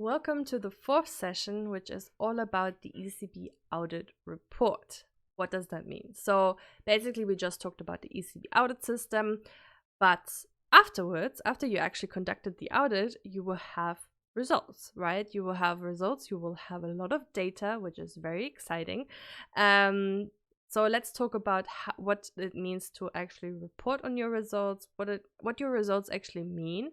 Welcome to the fourth session, which is all about the ECB audit report. What does that mean? So basically, we just talked about the ECB audit system, but afterwards, after you actually conducted the audit, you will have results, right? You will have results, you will have a lot of data, which is very exciting. So let's talk about what it means to actually report on your results, what your results actually mean,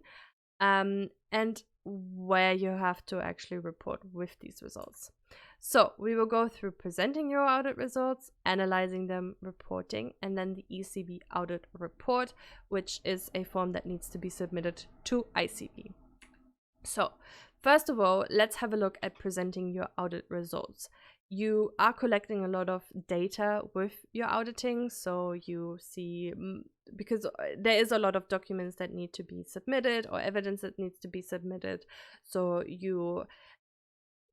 and where you have to actually report with these results. So we will go through presenting your audit results, analyzing them, reporting, and then the ECB audit report, which is a form that needs to be submitted to ECB. So first of all, let's have a look at presenting your audit results. You are collecting a lot of data with your auditing, so you see, because there is a lot of documents that need to be submitted or evidence that needs to be submitted. So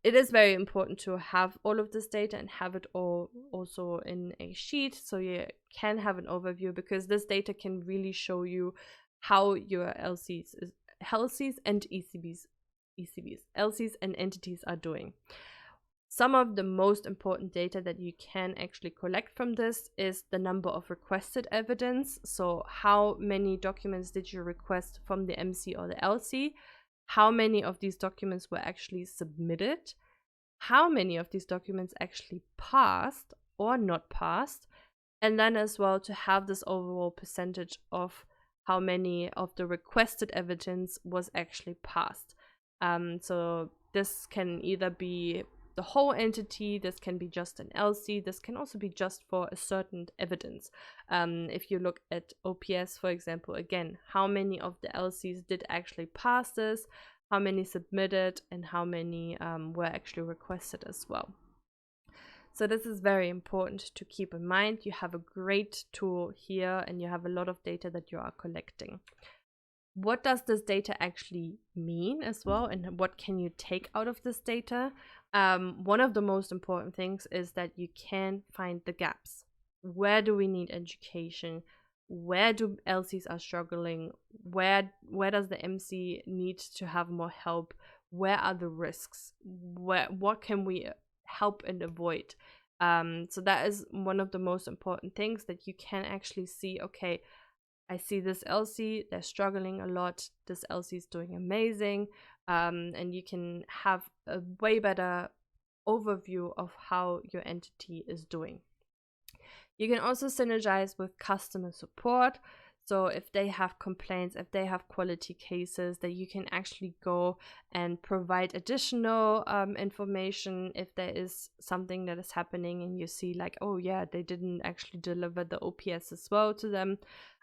it is very important to have all of this data and have it all also in a sheet so you can have an overview, because this data can really show you how your LCs and LCs and entities are doing. Some of the most important data that you can actually collect from this is the number of requested evidence. So how many documents did you request from the MC or the LC? How many of these documents were actually submitted? How many of these documents actually passed or not passed? And then as well to have this overall percentage of how many of the requested evidence was actually passed. So this can either be the whole entity, this can be just an LC, this can also be just for a certain evidence. If you look at OPS, for example, again, how many of the LCs did actually pass this, how many submitted, and how many were actually requested as well. So this is very important to keep in mind. You have a great tool here and you have a lot of data that you are collecting. What does this data actually mean as well, and what can you take out of this data? One of the most important things is that you can find the gaps. Where do we need education? Where do LCs are struggling? Where does the MC need to have more help? Where are the risks? What can we help and avoid? So that is one of the most important things, that you can actually see, okay, I see this LC, they're struggling a lot, this LC is doing amazing, and you can have a way better overview of how your entity is doing. You can also synergize with customer support. So if they have complaints, if they have quality cases, that you can actually go and provide additional information if there is something that is happening and you see like, oh yeah, they didn't actually deliver the OPS as well to them.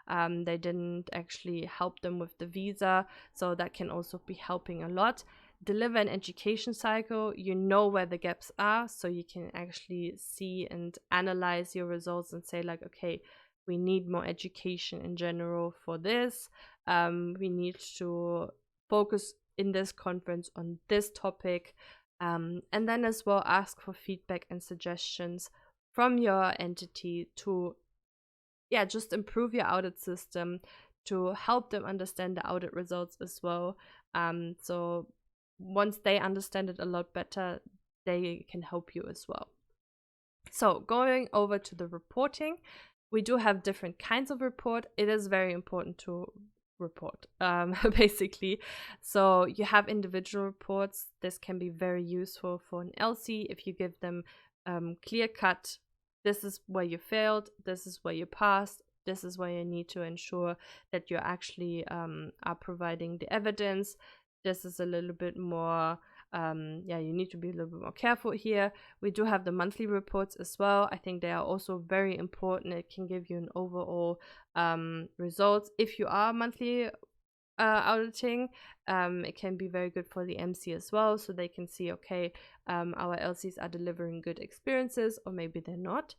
They didn't actually help them with the visa, so that can also be helping a lot. Deliver an education cycle, you know where the gaps are, so you can actually see and analyze your results and say like, okay, we need more education in general for this. We need to focus in this conference on this topic, and then as well ask for feedback and suggestions from your entity to just improve your audit system, to help them understand the audit results as well. So once they understand it a lot better, they can help you as well. So going over to the reporting, we do have different kinds of report. It is very important to report, basically. So you have individual reports. This can be very useful for an LC if you give them clear cut. This is where you failed, this is where you passed, this is where you need to ensure that you actually are providing the evidence. This is a little bit more, you need to be a little bit more careful here. We do have the monthly reports as well. I think they are also very important. It can give you an overall results. If you are monthly auditing, it can be very good for the MC as well, so they can see, okay, our LCs are delivering good experiences, or maybe they're not.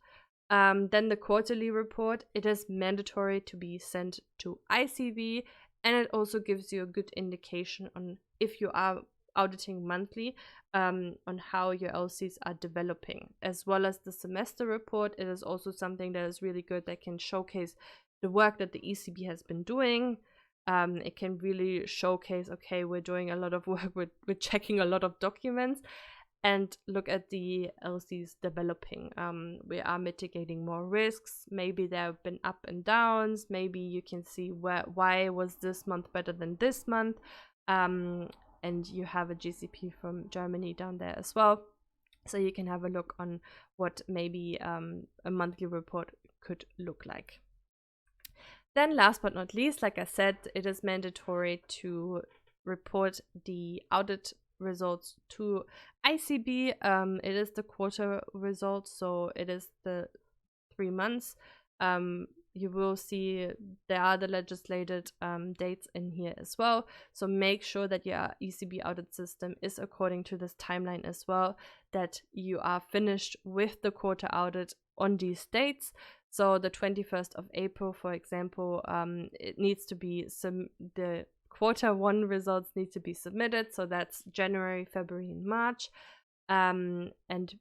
Then the quarterly report, it is mandatory to be sent to ECB, and it also gives you a good indication on, if you are auditing monthly, on how your LCs are developing. As well as the semester report, it is also something that is really good, that can showcase the work that the ECB has been doing, It can really showcase, okay, we're doing a lot of work, we're checking a lot of documents, and look at the LCs developing. We are mitigating more risks. Maybe there have been up and downs. Maybe you can see why was this month better than this month. And you have a GCP from Germany down there as well. So you can have a look on what maybe a monthly report could look like. Then last but not least, like I said, it is mandatory to report the audit results to ECB. It is the quarter results, so it is the 3 months. You will see there are the legislated dates in here as well. So make sure that your ECB audit system is according to this timeline as well, that you are finished with the quarter audit on these dates. So the 21st of April, for example, it needs to be the quarter 1 results need to be submitted. So that's January, February, and March. And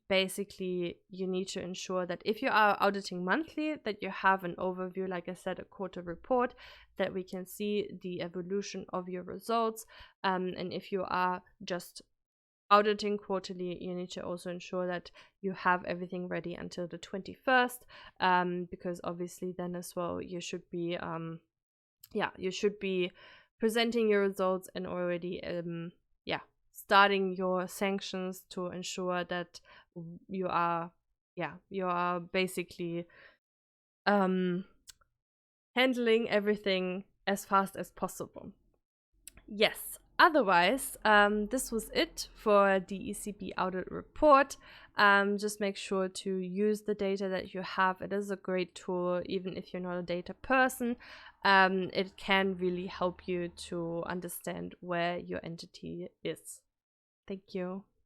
basically you need to ensure that if you are auditing monthly, that you have an overview, like I said, a quarter report, that we can see the evolution of your results. And if you are just auditing quarterly, you need to also ensure that you have everything ready until the 21st, because obviously then as well you should be presenting your results and already starting your sanctions to ensure that you are basically handling everything as fast as possible. Yes, otherwise, this was it for the ECB audit report. Just make sure to use the data that you have. It is a great tool, even if you're not a data person. It can really help you to understand where your entity is. Thank you.